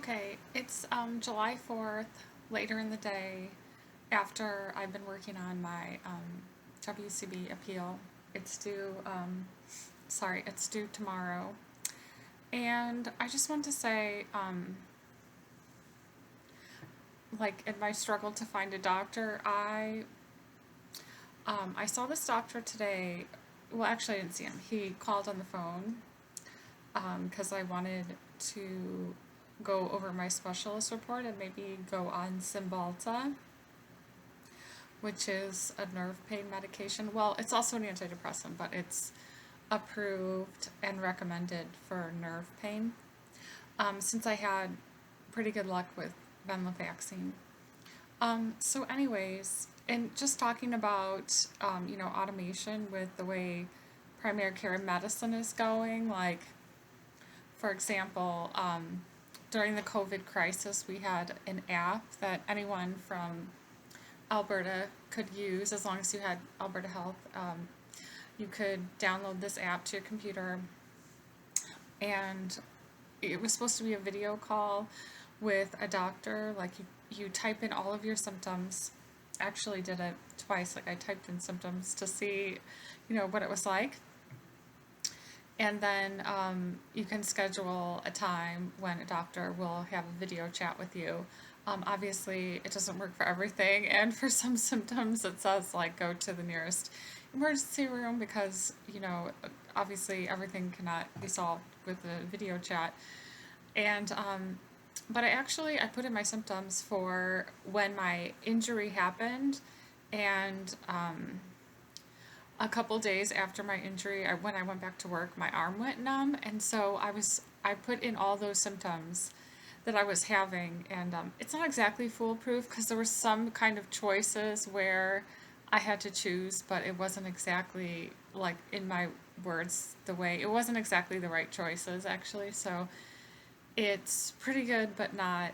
Okay, it's July 4th, later in the day, after I've been working on my WCB appeal. It's due, it's due tomorrow. And I just want to say, in my struggle to find a doctor, I saw this doctor today. Well, actually, I didn't see him. He called on the phone because I wanted to go over my specialist report and maybe go on Cymbalta, which is a nerve pain medication. Well, it's also an antidepressant, but it's approved and recommended for nerve pain. Since I had pretty good luck with venlafaxine. So anyways, and just talking about, automation with the way primary care medicine is going, for example, during the COVID crisis, we had an app that anyone from Alberta could use as long as you had Alberta Health. You could download this app to your computer, and it was supposed to be a video call with a doctor. You type in all of your symptoms. Actually, did it twice. I typed in symptoms to see, what it was like. And then you can schedule a time when a doctor will have a video chat with you. Obviously, it doesn't work for everything, and for some symptoms, it says go to the nearest emergency room because obviously everything cannot be solved with a video chat. And but I put in my symptoms for when my injury happened, and a couple days after my injury, when I went back to work, my arm went numb, and so I put in all those symptoms that I was having, and it's not exactly foolproof because there were some kind of choices where I had to choose, but it wasn't exactly in my words it wasn't exactly the right choices actually. So it's pretty good, but not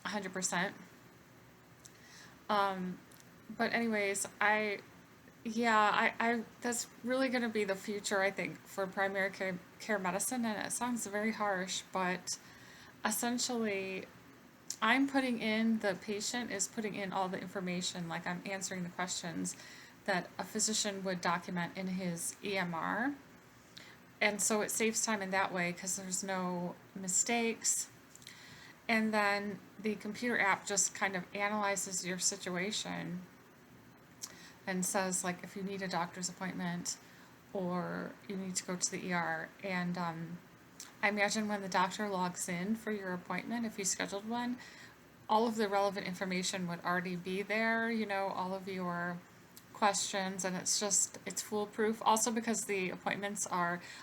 100%. But anyways, I that's really going to be the future, I think, for primary care medicine, and it sounds very harsh, but essentially, the patient is putting in all the information, I'm answering the questions that a physician would document in his EMR. And so it saves time in that way because there's no mistakes. And then the computer app just kind of analyzes your situation and says if you need a doctor's appointment or you need to go to the ER. And I imagine when the doctor logs in for your appointment, if you scheduled one, all of the relevant information would already be there, all of your questions, and it's foolproof. Also because I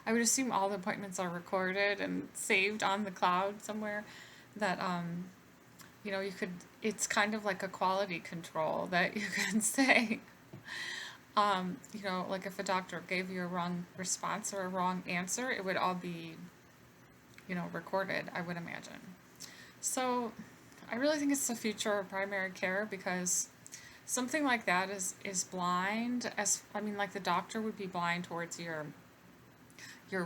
would assume all the appointments are recorded and saved on the cloud somewhere that, it's kind of like a quality control that you can say, if a doctor gave you a wrong response or a wrong answer, it would all be, recorded, I would imagine. So I really think it's the future of primary care because something like that is blind. The doctor would be blind towards your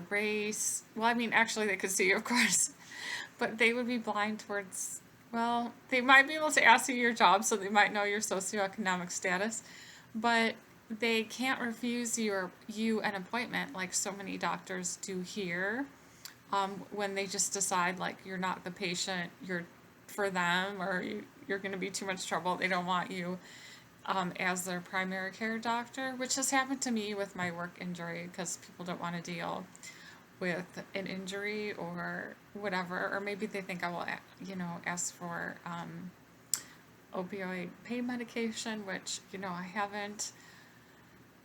race. Well, actually they could see you, of course, but they would be blind towards, well, they might be able to ask you your job, so they might know your socioeconomic status, but they can't refuse you an appointment like so many doctors do here, when they just decide you're not the patient, you're for them, or you're going to be too much trouble. They don't want you as their primary care doctor, which has happened to me with my work injury because people don't want to deal with an injury or whatever, or maybe they think I will, ask for opioid pain medication, which, I haven't.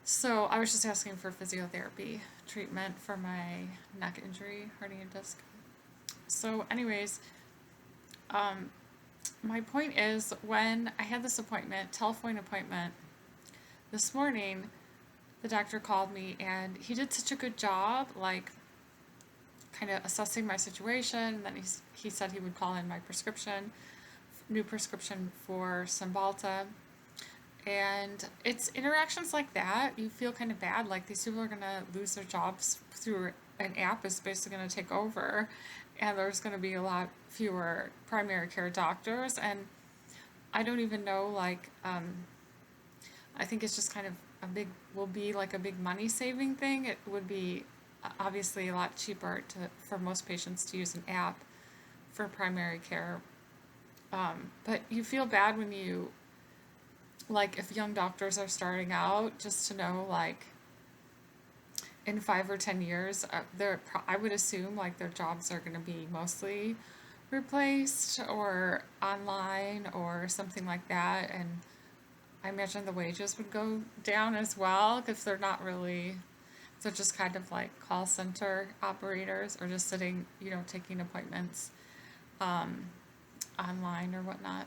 So I was just asking for physiotherapy treatment for my neck injury, hernia disc. So anyways, my point is, when I had this telephone appointment this morning, the doctor called me and he did such a good job, kind of assessing my situation. And then he said he would call in my new prescription for Cymbalta. And it's interactions like that, you feel kind of bad, these people are going to lose their jobs through an app is basically going to take over. and there's going to be a lot fewer primary care doctors, and I don't even know, like, I think it's just kind of will be like a big money saving thing. It would be obviously a lot cheaper for most patients to use an app for primary care. But you feel bad when you, like, if young doctors are starting out, just to know, like, in 5 or 10 years, I would assume, like, their jobs are going to be mostly replaced or online or something like that, and I imagine the wages would go down as well if they're just kind of like call center operators or just sitting, taking appointments online or whatnot.